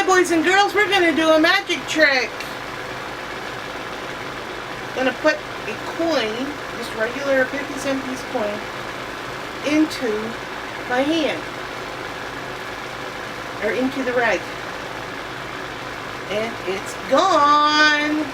Boys and girls, we're going to do a magic trick. I'm going to put a coin, just regular 50-cent piece coin, into my hand. Or into the rag. And it's gone.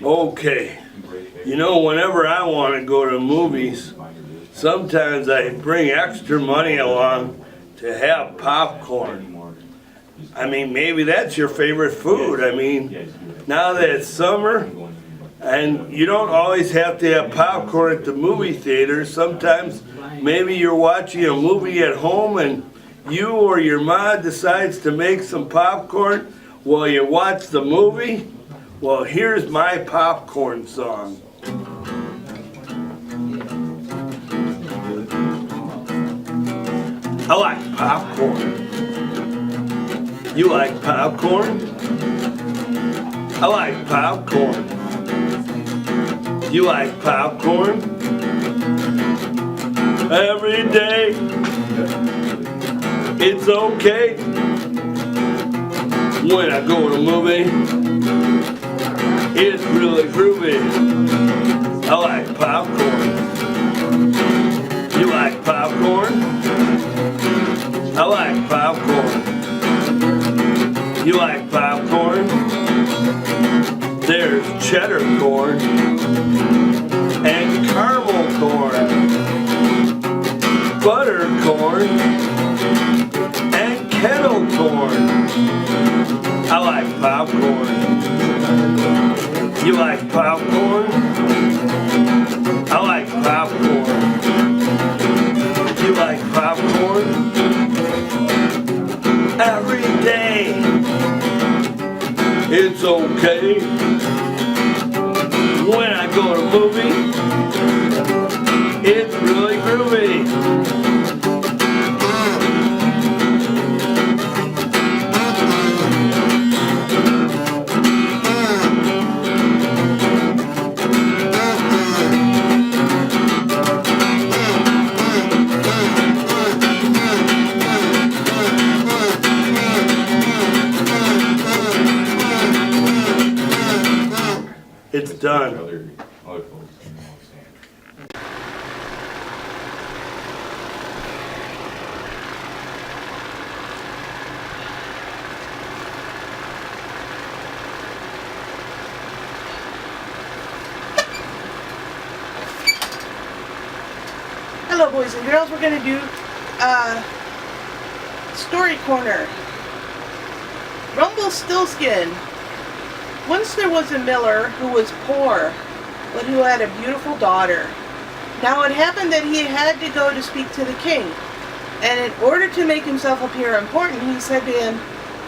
Okay, you know, whenever I want to go to movies, sometimes I bring extra money along to have popcorn. I mean, maybe that's your favorite food. I mean, now that it's summer, and you don't always have to have popcorn at the movie theater. Sometimes maybe you're watching a movie at home and you or your mom decides to make some popcorn while you watch the movie. Well, here's my popcorn song. I like popcorn. You like popcorn? I like popcorn. You like popcorn? Every day, it's okay. When I go to a movie, it's really groovy. I like popcorn. You like popcorn? I like popcorn. You like popcorn? There there's cheddar corn and caramel corn, butter corn and kettle corn. I like popcorn. You like popcorn? I like popcorn. You like popcorn? Every day. It's okay. When I go to a movie, it's really groovy. It's done. Hello, boys and girls. We're going to do Story Corner. Rumpelstiltskin. Once there was a miller who was poor, but who had a beautiful daughter. Now it happened that he had to go to speak to the king, and in order to make himself appear important, he said to him,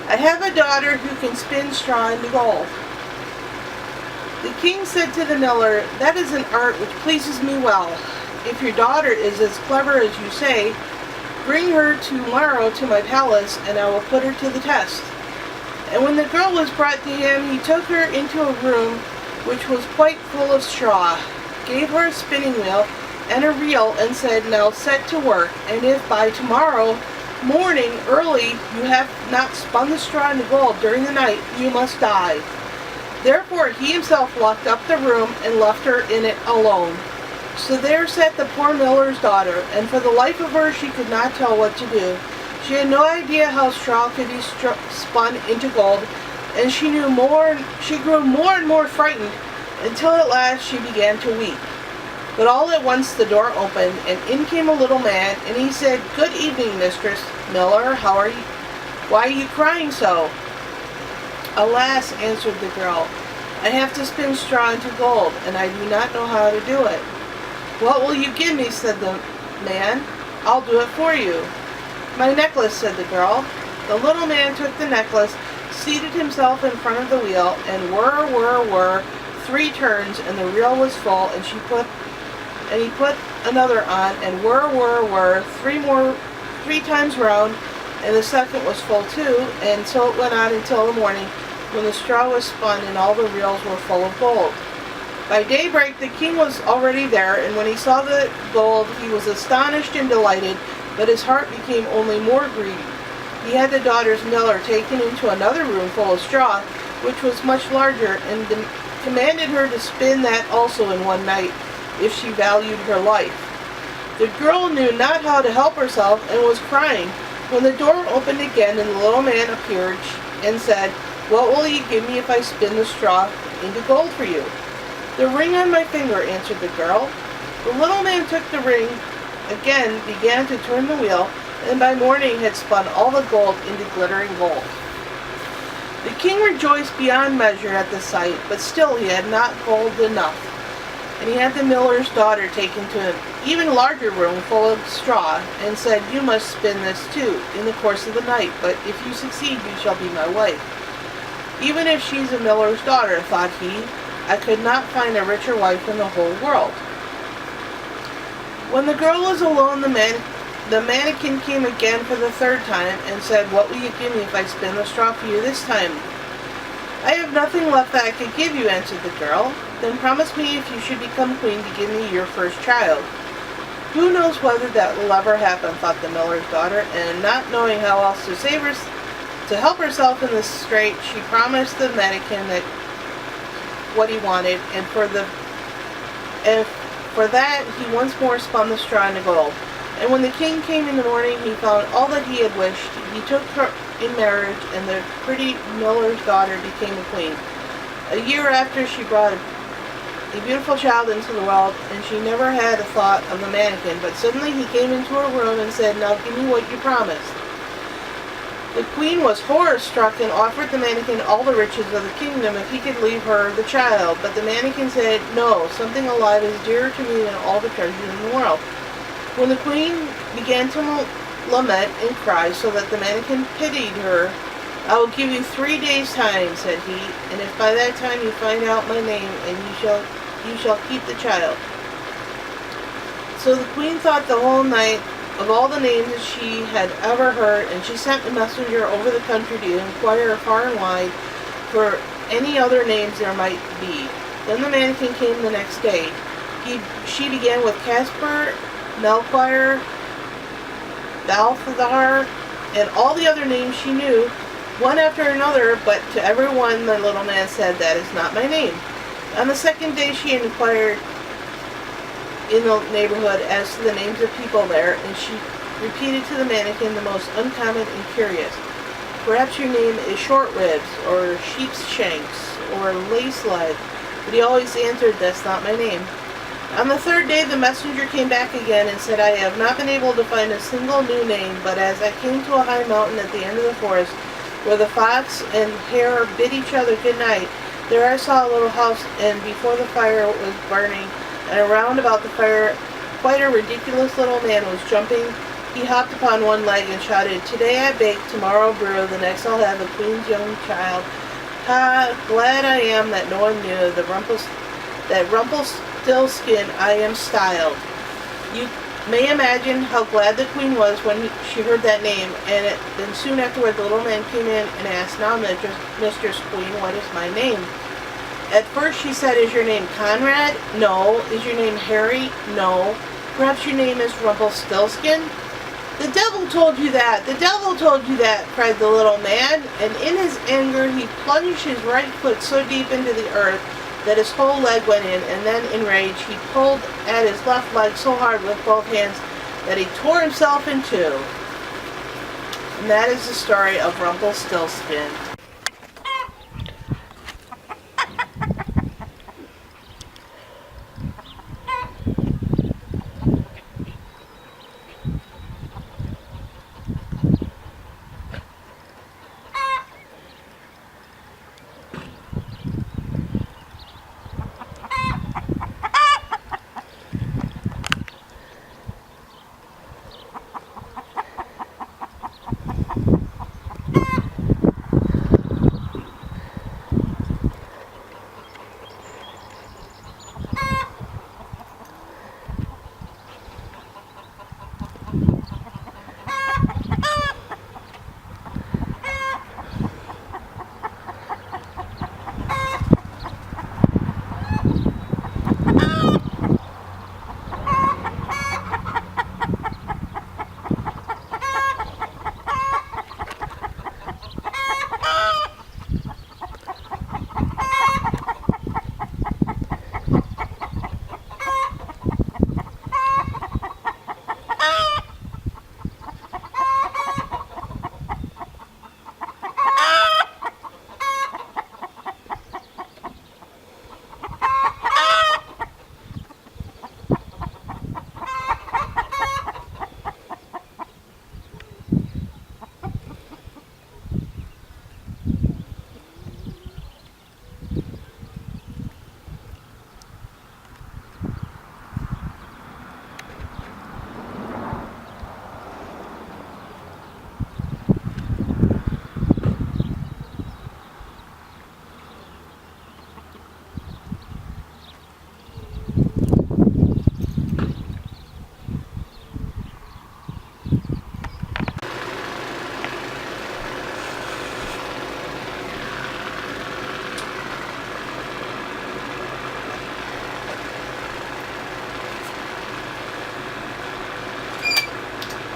"I have a daughter who can spin straw into gold." The king said to the miller, "That is an art which pleases me well. If your daughter is as clever as you say, bring her tomorrow to my palace, and I will put her to the test." And when the girl was brought to him, he took her into a room which was quite full of straw, gave her a spinning wheel and a reel, and said, "Now set to work, and if by tomorrow morning early you have not spun the straw into gold during the night, you must die." Therefore he himself locked up the room and left her in it alone. So there sat the poor miller's daughter, and for the life of her she could not tell what to do. She had no idea how straw could be spun into gold, and she grew more and more frightened, until at last she began to weep. But all at once the door opened, and in came a little man, and he said, "Good evening, Mistress Miller. How are you? Why are you crying so?" "Alas," answered the girl, "I have to spin straw into gold, and I do not know how to do it." "What will you give me?" said the man. "I'll do it for you." "My necklace," said the girl. The little man took the necklace, seated himself in front of the wheel, and whir, 3 turns, and the reel was full, and he put another on, and whir, 3 times round, and the second was full too, and so it went on until the morning, when the straw was spun and all the reels were full of gold. By daybreak the king was already there, and when he saw the gold he was astonished and delighted, but his heart became only more greedy. He had the daughter's miller taken into another room full of straw, which was much larger, and commanded her to spin that also in one night, if she valued her life. The girl knew not how to help herself, and was crying, when the door opened again, and the little man appeared, and said, "What will you give me if I spin the straw into gold for you?" "The ring on my finger," answered the girl. The little man took the ring, again began to turn the wheel, and by morning had spun all the gold into glittering gold. The king rejoiced beyond measure at the sight, but still he had not gold enough, and he had the miller's daughter taken to an even larger room full of straw, and said, "You must spin this too, in the course of the night, but if you succeed you shall be my wife." "Even if she's a miller's daughter," thought he, "I could not find a richer wife in the whole world." When the girl was alone, the mannequin came again for the 3rd time, and said, "What will you give me if I spin the straw for you this time?" "I have nothing left that I could give you," answered the girl. "Then promise me, if you should become queen, to give me your first child." "Who knows whether that will ever happen," thought the miller's daughter, and not knowing how else to help herself in this strait, she promised the mannequin that what he wanted, and for that he once more spun the straw into gold. And when the king came in the morning, he found all that he had wished. He took her in marriage, and the pretty miller's daughter became a queen. A year after, she brought a beautiful child into the world, and she never had a thought of the mannequin, but suddenly he came into her room and said, "Now give me what you promised." The queen was horror-struck and offered the mannequin all the riches of the kingdom if he could leave her the child, but the mannequin said, "No, something alive is dearer to me than all the treasures in the world." When the queen began to lament and cry so that the mannequin pitied her, "I will give you 3 days' time," said he, "and if by that time you find out my name, and you shall keep the child." So the queen thought the whole night of all the names that she had ever heard, and she sent a messenger over the country to inquire far and wide for any other names there might be. Then the mannequin came the next day. She began with Casper, Melchior, Balthazar, and all the other names she knew, one after another, but to every one the little man said, "That is not my name." On the second day she inquired in the neighborhood as to the names of people there, and she repeated to the mannequin the most uncommon and curious. "Perhaps your name is Short Ribs, or Sheep's Shanks, or Lace Leg," but he always answered, "That's not my name." On the third day the messenger came back again and said, "I have not been able to find a single new name, but as I came to a high mountain at the end of the forest, where the fox and hare bid each other good night, there I saw a little house, and before the fire was burning, and around about the fire quite a ridiculous little man was jumping. He hopped upon one leg and shouted, 'Today I bake, tomorrow brew, the next I'll have a queen's young child. Ha, glad I am that no one knew that Rumpelstiltskin I am styled.'" You may imagine how glad the queen was when she heard that name, and then soon afterward the little man came in and asked, "Now, Mistress Queen, what is my name?" At first she said, "Is your name Conrad?" "No." "Is your name Harry?" "No." "Perhaps your name is Rumpelstiltskin?" "The devil told you that! The devil told you that!" cried the little man, and in his anger he plunged his right foot so deep into the earth that his whole leg went in, and then in rage he pulled at his left leg so hard with both hands that he tore himself in two. And that is the story of Rumpelstiltskin.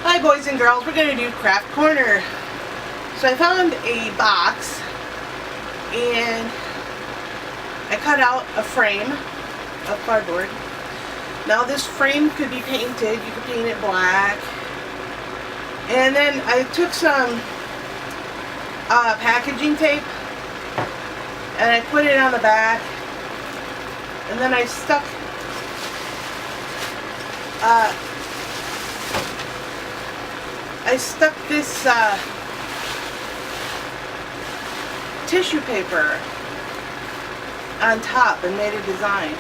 Hi boys and girls, we're going to do Craft Corner. So I found a box and I cut out a frame of cardboard. Now this frame could be painted, you could paint it black. And then I took some packaging tape and I put it on the back, and then I stuck this tissue paper on top and made a design.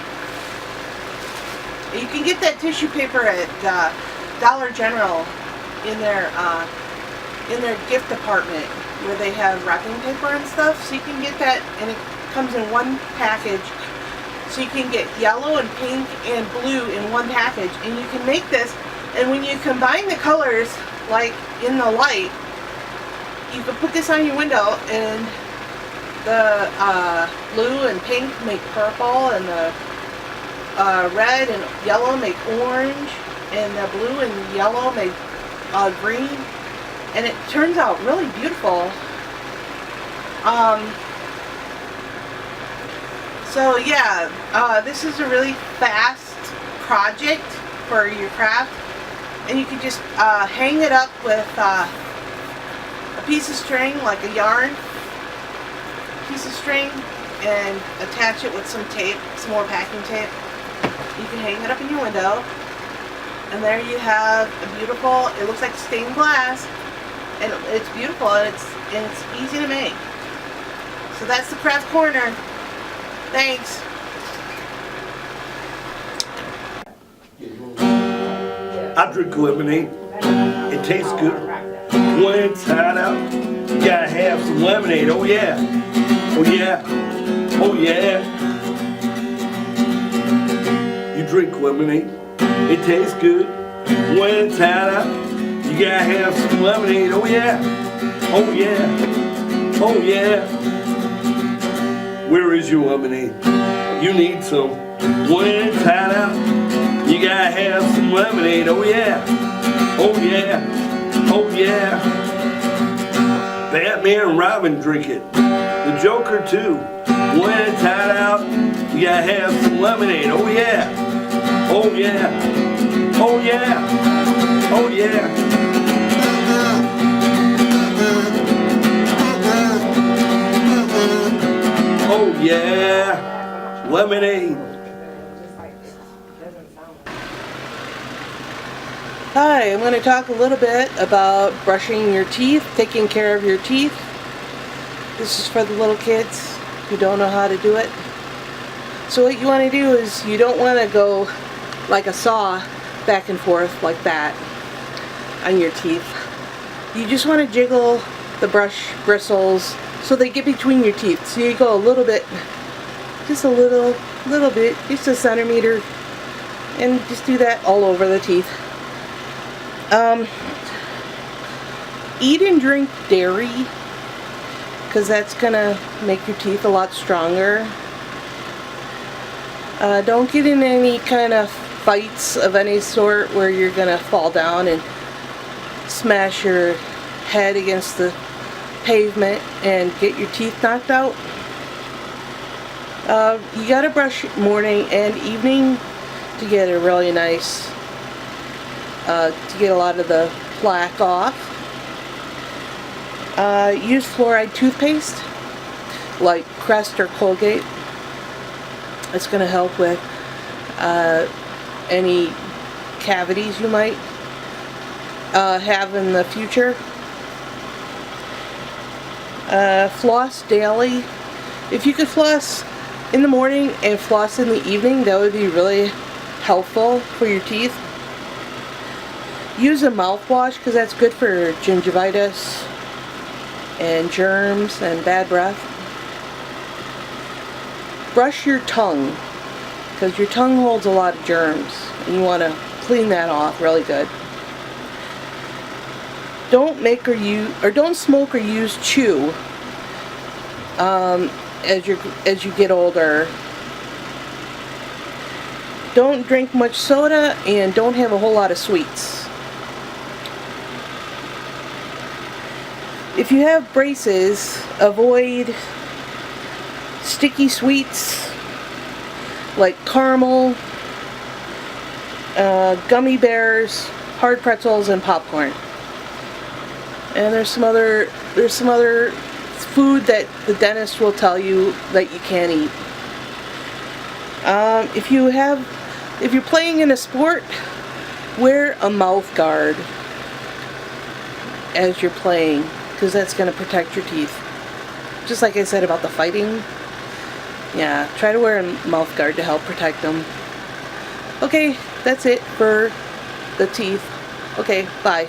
You can get that tissue paper at Dollar General in their gift department where they have wrapping paper and stuff. So you can get that, and it comes in one package. So you can get yellow and pink and blue in one package, and you can make this. And when you combine the colors, like in the light, you can put this on your window, and the blue and pink make purple, and the red and yellow make orange, and the blue and yellow make green, and it turns out really beautiful. So yeah, this is a really fast project for your craft, and you can just hang it up with a piece of string, like a yarn piece of string, and attach it with some tape, some more packing tape. You can hang it up in your window, and there you have a beautiful, it looks like stained glass, and it's beautiful, and it's easy to make. So that's the craft corner. Thanks. I drink lemonade. It tastes good. When it's hot out, you gotta have some lemonade. Oh yeah. Oh yeah. Oh yeah. You drink lemonade. It tastes good. When it's hot out, you gotta have some lemonade. Oh yeah. Oh yeah. Oh yeah. Where is your lemonade? You need some. When it's hot out, you gotta have some lemonade. Oh yeah. Oh yeah. Oh yeah. Batman and Robin drink it. The Joker too. When it's hot out, you gotta have some lemonade. Oh yeah. Oh yeah. Oh yeah. Oh yeah. Oh yeah. Lemonade. Hi, I'm going to talk a little bit about brushing your teeth, taking care of your teeth. This is for the little kids who don't know how to do it. So what you want to do is, you don't want to go like a saw back and forth like that on your teeth. You just want to jiggle the brush bristles so they get between your teeth. So you go a little bit, just a little bit, just a centimeter, and just do that all over the teeth. Eat and drink dairy, because that's gonna make your teeth a lot stronger. Don't get in any kind of fights of any sort where you're gonna fall down and smash your head against the pavement and get your teeth knocked out. You gotta brush morning and evening to get a really nice, to get a lot of the plaque off. Use fluoride toothpaste like Crest or Colgate. It's going to help with any cavities you might have in the future. Floss daily. If you could floss in the morning and floss in the evening, that would be really helpful for your teeth. Use a mouthwash, because that's good for gingivitis and germs and bad breath. Brush your tongue, because your tongue holds a lot of germs, and you want to clean that off really good. Don't make or use, or don't smoke or use chew as you get older. Don't drink much soda, and don't have a whole lot of sweets. If you have braces, avoid sticky sweets like caramel, gummy bears, hard pretzels, and popcorn. And there's some other food that the dentist will tell you that you can't eat. If you're playing in a sport, wear a mouth guard as you're playing, because that's going to protect your teeth. Just like I said about the fighting. Yeah, try to wear a mouth guard to help protect them. Okay, that's it for the teeth. Okay, bye.